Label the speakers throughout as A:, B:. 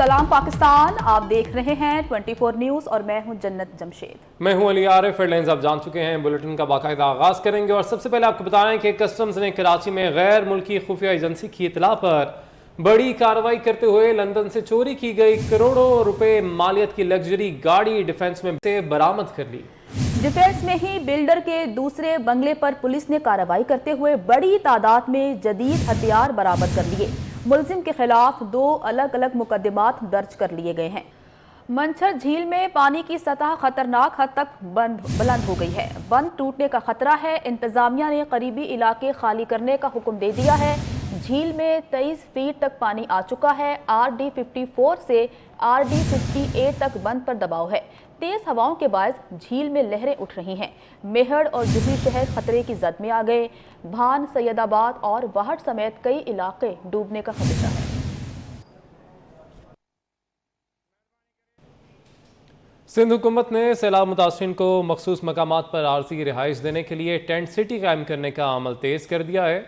A: सलाम पाकिस्तान, आप देख रहे हैं 24 न्यूज़ और मैं हूं जन्नत जमशेद।
B: मैं हूं अली आरिफ। हेडलाइंस आप जान चुके हैं, बुलेटिन का बाकायदा आगाज करेंगे और सबसे पहले आपको बता रहे हैं कि कस्टम्स ने कराची में गैर मुल्की खुफिया एजेंसी की इतला पर बड़ी कार्रवाई करते हुए लंदन से चोरी की गई करोड़ों रुपए मालियत की लग्जरी गाड़ी डिफेंस में से बरामद कर ली।
A: डिफेंस में ही बिल्डर के दूसरे बंगले पर पुलिस ने कार्रवाई करते हुए बड़ी तादाद में जदीद हथियार बरामद कर लिए। मुलजिम के खिलाफ 2 अलग अलग मुकदमात दर्ज कर लिए गए हैं। मंछर झील में पानी की सतह खतरनाक हद तक बुलंद हो गई है। बंद टूटने का खतरा है। इंतजामिया ने करीबी इलाके खाली करने का हुक्म दे दिया है। झील में 23 फीट तक पानी आ चुका है। RD 54 से RD 58 तक बंद पर दबाव है। तेज हवाओं के बायस झील में लहरें उठ रही हैं। मेहड़ और जुबी शहर खतरे की जद में आ गए। भान, सैयदाबाद और वाहड़ समेत कई इलाके डूबने का खतरा है।
B: सिंध हुकूमत ने सैलाब मुतासरीन को मखसूस मकामात पर आर्जी रिहाइश देने के लिए टेंट सिटी कायम करने का अमल तेज कर दिया है।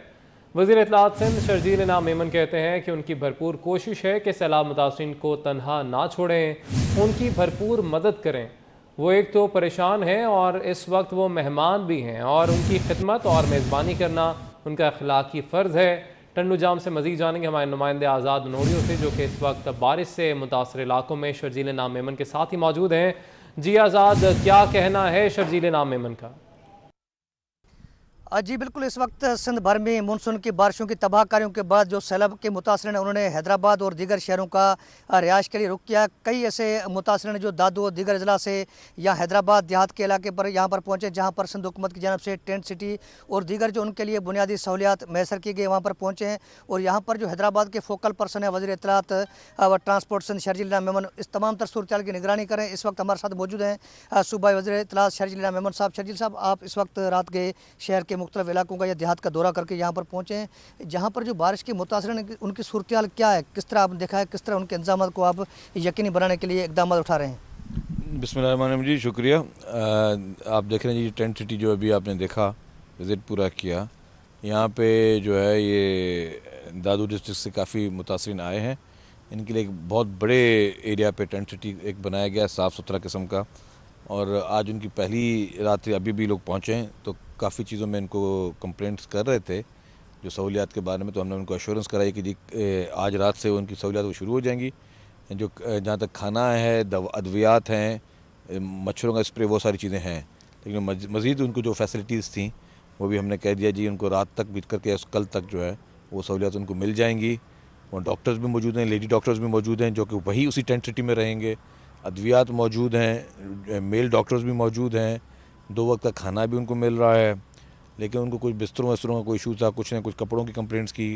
B: वज़ीर इत्तलात सिंध शर्जील इनाम मेमन कहते हैं कि उनकी भरपूर कोशिश है कि सैलाब मुतासरीन को तनहा ना छोड़ें, उनकी भरपूर मदद करें। वो एक तो परेशान हैं और इस वक्त वो मेहमान भी हैं और उनकी खिदमत और मेज़बानी करना उनका अखलाकी फ़र्ज़ है। टंडू जाम से मज़ीद जानेंगे हमारे नुमाइंदे आज़ाद नोड़ियों से, जो कि इस वक्त बारिश से मुतासर इलाकों में शर्जील इनाम मेमन के साथ ही मौजूद हैं। जी आज़ाद, क्या कहना है शर्जील इनाम मेमन का?
C: जी बिल्कुल, इस वक्त सिंध भर में मानसून की बारिशों की तबाहकारियों के बाद जो सैलाब के मुतासरीन उन्होंने हैदराबाद और दीगर शहरों का रिहाइश के लिए रुख किया। कई ऐसे मुतासरीन जो दादू और दीगर अजला से या हैदराबाद देहात के इलाके पर यहाँ पर पहुँचे, जहाँ पर सिंध हुकूमत की जानब से टेंट सिटी और दीगर जो उनके लिए बुनियादी सहूलियात मैसर की गई, वहाँ पर पहुँचे हैं। और यहाँ पर जो हैदराबाद के फोकल पर्सन है वज़ीर इत्तलात व ट्रांसपोर्ट सिंध शर्जील इनाम मेमन, इस तमाम तर सूरत की निगरानी करें। इस वक्त हमारे साथ मौजूद हैं सूबाई वज़ीर इत्तलात शर्जील इनाम मेमन साहब। शर्जील साहब, आप इस वक्त रात के शहर के मुख्तलिफ इलाकों का देहात का दौरा करके यहाँ पर पहुँचे हैं, जहाँ पर जो बारिश के मुतासरीन उनकी सूरत हाल क्या है, किस तरह आपने देखा है, किस तरह उनके इंतजाम को आप यकीनी बनाने के लिए इकदाम उठा रहे हैं?
D: बिस्मिल्लाह जी, शुक्रिया। आप देख रहे हैं जी, टेंट सिटी जो अभी आपने देखा, विज़िट पूरा किया, यहाँ पे जो है ये दादू डिस्ट्रिक्ट से काफ़ी मुतासरीन आए हैं। इनके लिए एक बहुत बड़े एरिया पे टेंट सिटी एक बनाया गया, साफ़ सुथरा किस्म का। और आज उनकी पहली रात, अभी भी लोग पहुँचे हैं, तो काफ़ी चीज़ों में इनको कंप्लेंट्स कर रहे थे जो सहूलियात के बारे में। तो हमने उनको एश्योरेंस कराई कि जी आज रात से उनकी सहूलियात वो शुरू हो जाएंगी। जो जहाँ तक खाना है, अद्वियात हैं, मच्छरों का स्प्रे, वो सारी चीज़ें हैं। लेकिन मज़ीद उनको जो फैसिलिटीज़ थी वो भी हमने कह दिया जी, उनको रात तक बीत करके कल तक जो है वो सहूलियात उनको मिल जाएंगी। और डॉक्टर्स भी मौजूद हैं, लेडी डॉक्टर्स भी मौजूद हैं जो कि वही उसी टेंट सिटी में रहेंगे। अद्वियात मौजूद हैं, मेल डॉक्टर्स भी मौजूद हैं, 2 वक्त का खाना भी उनको मिल रहा है। लेकिन उनको कुछ बिस्तरों वस्तरों का कोई इशू था, कुछ ने कुछ कपड़ों की कंप्लेंट्स की,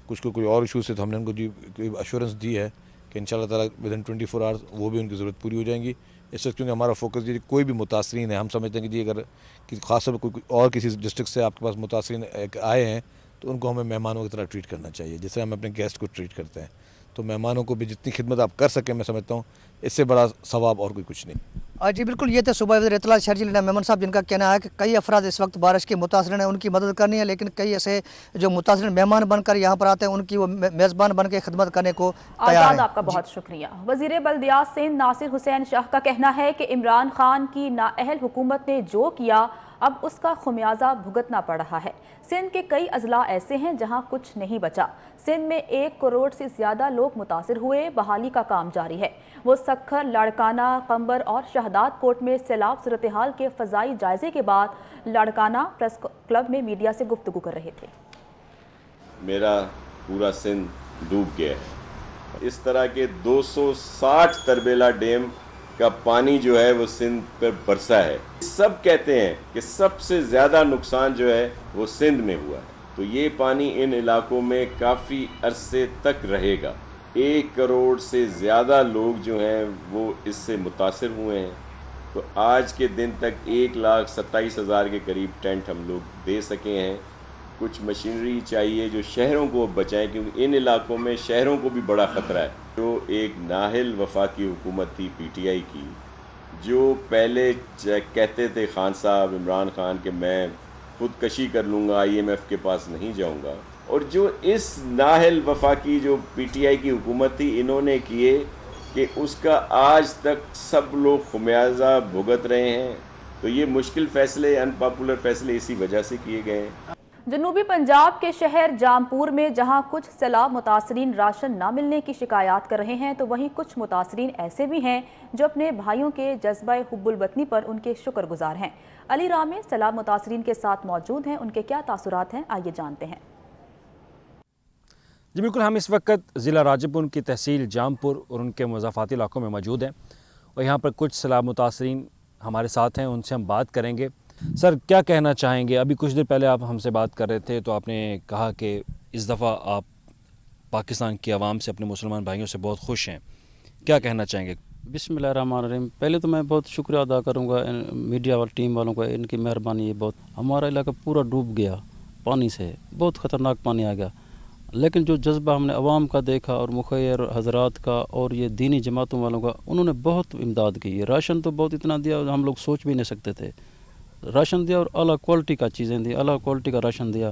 D: कुछ को कोई और इशूज़ थे। तो हमने उनको जी एश्योरेंस दी है कि इंशाल्लाह ताला विदिन 24 आवर्स वो भी उनकी ज़रूरत पूरी हो जाएंगी। इस वक्त क्योंकि हमारा फोकस जी कोई भी मुतासरीन है, हम समझते हैं कि जी अगर ख़ास तौर पर कोई और किसी डिस्ट्रिक्ट से आपके पास मुतासरीन आए हैं तो उनको हमें मेहमानों की तरह ट्रीट करना चाहिए, जैसे हम अपने गेस्ट को ट्रीट करते हैं। तो मेहमानों को भी जितनी खिदमत आप कर सकें, मैं समझता हूँ इससे बड़ा सवाब और कोई कुछ नहीं।
C: जी बिल्कुल, ये थे सूबाई वज़ीर इत्तलात शर्जील इनाम मेमन साहब, जिनका कहना है कि कई अफराद इस वक्त बारिश के मुतासरीन हैं, उनकी मदद करनी है। लेकिन कई ऐसे जो मुतासरीन मेहमान बनकर यहाँ पर आते हैं, उनकी वो मेज़बान बन के खिदमत करने को तैयार हैं।
A: आपका बहुत शुक्रिया। वज़ीर बल्दियात सिंध नासिर हुसैन शाह का कहना है कि इमरान खान की नाअहल हुकूमत ने जो किया अब उसका खुमियाजा भुगतना पड़ रहा है। सिंध के कई अजला ऐसे हैं जहां कुछ नहीं बचा। सिंध में 1 करोड़ से ज़्यादा लोग मुतासिर हुए। बहाली का काम जारी है। वो सखर, लाड़काना, कंबर और शहदाद कोट में सैलाब सूरत हाल के फ़ज़ाई जायजे के बाद लाड़काना प्रेस क्लब में मीडिया से गुफ्तगू कर रहे थे।
E: मेरा पूरा सिंध डूब गया है। इस तरह के 260 तरबेला डैम का पानी जो है वो सिंध पर बरसा है। सब कहते हैं कि सबसे ज़्यादा नुकसान जो है वो सिंध में हुआ है। तो ये पानी इन इलाकों में काफ़ी अरसे तक रहेगा। 1 करोड़ से ज़्यादा लोग जो हैं वो इससे मुतासिर हुए हैं। तो आज के दिन तक 1,27,000 के करीब टेंट हम लोग दे सके हैं। कुछ मशीनरी चाहिए जो शहरों को बचाएं, क्योंकि इन इलाकों में शहरों को भी बड़ा ख़तरा है। जो एक नाहिल वफाकी हुकूमत थी PTI की, जो पहले कहते थे खान साहब इमरान खान कि मैं ख़ुदकशी कर लूँगा, IMF के पास नहीं जाऊँगा, और जो इस नाहिल वफाकी जो PTI की हुकूमत थी, इन्होंने किए کہ اس کا آج تک سب لوگ خمیازہ بھگت رہے ہیں. تو یہ مشکل فیصلے، ان پاپولر فیصلے اسی وجہ سے کیے گئے ہیں.
A: جنوبی پنجاب کے شہر جامپور میں جہاں کچھ سیلاب متاثرین راشن نہ ملنے کی شکایات کر رہے ہیں تو وہیں کچھ متاثرین ایسے بھی ہیں جو اپنے بھائیوں کے جذبہ حب الوطنی پر ان کے شکر گزار ہیں. علی رامے سیلاب متاثرین کے ساتھ موجود ہیں، ان کے کیا تاثرات ہیں آئیے جانتے ہیں.
F: جی بالکل، ہم اس وقت ضلع راجہ پور کی تحصیل جامپور اور ان کے مضافاتی علاقوں میں موجود ہیں اور یہاں پر کچھ سیلاب متاثرین ہمارے ساتھ ہیں، ان سے ہم بات کریں گے. سر، کیا کہنا چاہیں گے؟ ابھی کچھ دیر پہلے آپ ہم سے بات کر رہے تھے تو آپ نے کہا کہ اس دفعہ آپ پاکستان کی عوام سے، اپنے مسلمان بھائیوں سے بہت خوش ہیں. کیا کہنا چاہیں گے؟
G: بسم اللہ الرحمن الرحیم. پہلے تو میں بہت شکریہ ادا کروں گا میڈیا اور ٹیم والوں کا، ان کی مہربانی. یہ بہت ہمارا علاقہ پورا ڈوب گیا پانی سے، بہت خطرناک پانی آ گیا، لیکن جو جذبہ ہم نے عوام کا دیکھا اور مخیر حضرات کا اور یہ دینی جماعتوں والوں کا، انہوں نے بہت امداد کی. راشن تو بہت اتنا دیا ہم لوگ سوچ بھی نہیں سکتے تھے. راشن دیا اور اعلیٰ کوالٹی کا چیزیں دی، اعلیٰ کوالٹی کا راشن دیا.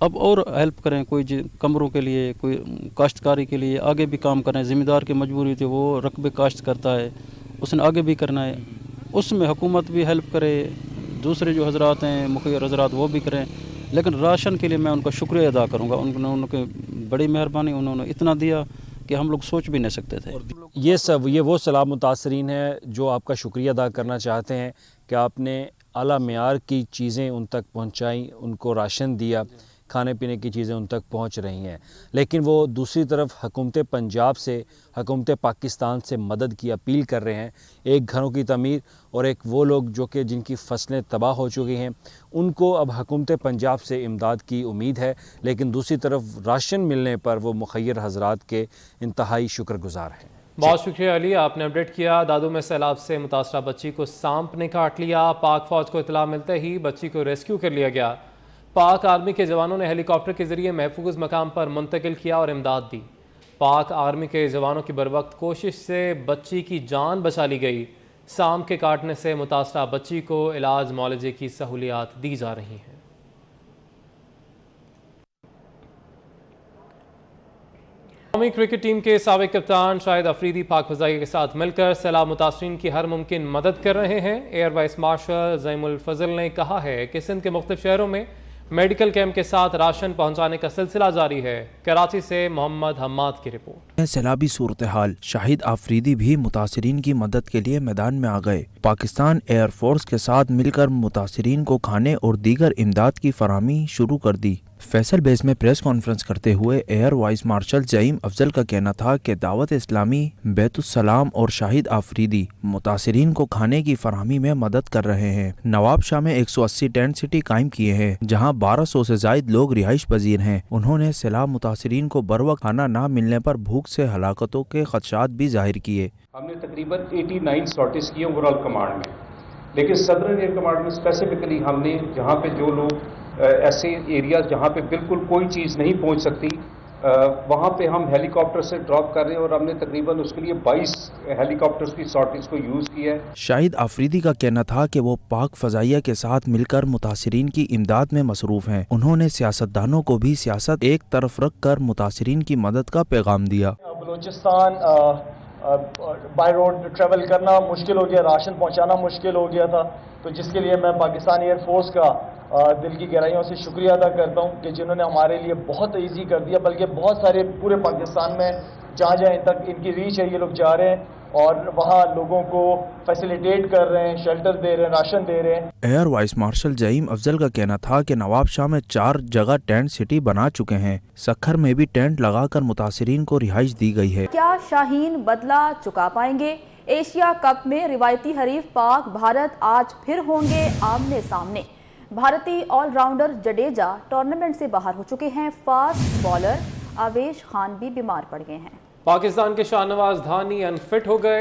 G: اب اور ہیلپ کریں، کوئی کمروں کے لیے، کوئی کاشتکاری کے لیے آگے بھی کام کریں. ذمہ دار کی مجبوری تھی، وہ رقبے کاشت کرتا ہے، اس نے آگے بھی کرنا ہے. اس میں حکومت بھی ہیلپ کرے، دوسرے جو حضرات ہیں مخیر حضرات وہ بھی کریں. لیکن راشن کے لیے میں ان کا شکریہ ادا کروں گا. ان کی بڑی مہربانی، انہوں نے اتنا دیا کہ ہم لوگ سوچ بھی نہیں سکتے تھے.
F: یہ وہ سیلاب متاثرین ہیں جو آپ کا شکریہ ادا کرنا چاہتے ہیں کہ آپ نے اعلیٰ معیار کی چیزیں ان تک پہنچائیں، ان کو راشن دیا، کھانے پینے کی چیزیں ان تک پہنچ رہی ہیں. لیکن وہ دوسری طرف حکومت پنجاب سے، حکومت پاکستان سے مدد کی اپیل کر رہے ہیں. ایک گھروں کی تعمیر اور ایک وہ لوگ جو کہ جن کی فصلیں تباہ ہو چکی ہیں، ان کو اب حکومت پنجاب سے امداد کی امید ہے. لیکن دوسری طرف راشن ملنے پر وہ مخیر حضرات کے انتہائی شکر گزار ہیں.
B: بہت شکریہ علی، آپ نے اپڈیٹ کیا. دادو میں سیلاب سے متاثرہ بچی کو سانپ نے کاٹ لیا. پاک فوج کو اطلاع ملتے ہی بچی کو ریسکیو کر لیا گیا. پاک آرمی کے جوانوں نے ہیلی کاپٹر کے ذریعے محفوظ مقام پر منتقل کیا اور امداد دی. پاک آرمی کے جوانوں کی بروقت کوشش سے بچی کی جان بچا لی گئی. سانپ کے کاٹنے سے متاثرہ بچی کو علاج معالجے کی سہولیات دی جا رہی ہیں. قومی کرکٹ ٹیم کے سابق کپتان شاہد افریدی پاک فضائیہ کے ساتھ مل کر سیلاب متاثرین کی ہر ممکن مدد کر رہے ہیں. ایئر وائس مارشل زعیم الفضل نے کہا ہے کہ سندھ کے مختلف شہروں میں میڈیکل کیمپ کے ساتھ راشن پہنچانے کا سلسلہ جاری ہے. کراچی سے محمد حماد کی رپورٹ.
H: سیلابی صورتحال، شاہد آفریدی بھی متاثرین کی مدد کے لیے میدان میں آ گئے. پاکستان ایئر فورس کے ساتھ مل کر متاثرین کو کھانے اور دیگر امداد کی فراہمی شروع کر دی. فیصل بیس میں پریس کانفرنس کرتے ہوئے ایئر وائس مارشل زعیم افضل کا کہنا تھا کہ دعوت اسلامی، بیت السلام اور شاہد آفریدی متاثرین کو کھانے کی فراہمی میں مدد کر رہے ہیں. نواب شاہ میں 180 ٹینٹ سٹی قائم کیے ہیں جہاں 1200 سے زائد لوگ رہائش پذیر ہیں. انہوں نے سیلاب متاثرین کو بروقت کھانا نہ ملنے پر بھوک سے ہلاکتوں کے خدشات بھی ظاہر کیے.
I: ہم نے تقریباً 89 سارٹیز کیے اوورال کمانڈ میں، لیکن صدرن ایئر کمانڈ میں اسپیسیفکلی ہم نے جہاں پہ جو لوگ ایسے ایریاز جہاں پہ بالکل کوئی چیز نہیں پہنچ سکتی، وہاں پہ ہم ہیلی کاپٹر سے ڈراپ کر رہے ہیں اور ہم نے تقریباً اس کے لیے 22 ہیلی کاپٹرز کی سارٹیز کو یوز کیا ہے.
H: شاہد آفریدی کا کہنا تھا کہ وہ پاک فضائیہ کے ساتھ مل کر متاثرین کی امداد میں مصروف ہیں. انہوں نے سیاستدانوں کو بھی سیاست ایک طرف رکھ کر متاثرین کی مدد کا پیغام دیا.
J: بلوچستان بائی روڈ ٹریول کرنا مشکل ہو گیا، راشن پہنچانا مشکل ہو گیا تھا، تو جس کے لیے میں پاکستان ایئر فورس کا دل کی گہرائیوں سے شکریہ ادا کرتا ہوں کہ جنہوں نے ہمارے لیے بہت ایزی کر دیا. بلکہ بہت سارے پورے پاکستان میں جہاں جہاں تک ان کی ریچ ہے یہ لوگ جا رہے ہیں اور وہاں لوگوں کو فیسیلیٹیٹ کر رہے ہیں، شیلٹر دے رہے ہیں، راشن دے رہے ہیں.
H: ایئر وائس مارشل زعیم افضل کا کہنا تھا کہ نواب شاہ میں 4 جگہ ٹینٹ سٹی بنا چکے ہیں. سکھر میں بھی ٹینٹ لگا کر متاثرین کو رہائش دی گئی ہے.
A: کیا شاہین بدلہ چکا پائیں گے؟ ایشیا کپ میں روایتی حریف پاک بھارت آج پھر ہوں گے آمنے سامنے. بھارتی آل راؤنڈر جڈیجا ٹورنامنٹ سے باہر ہو چکے ہیں. فاسٹ بالر آویش خان بھی بیمار پڑ گئے ہیں.
B: پاکستان کے شاہ نواز دھانی انفٹ ہو گئے.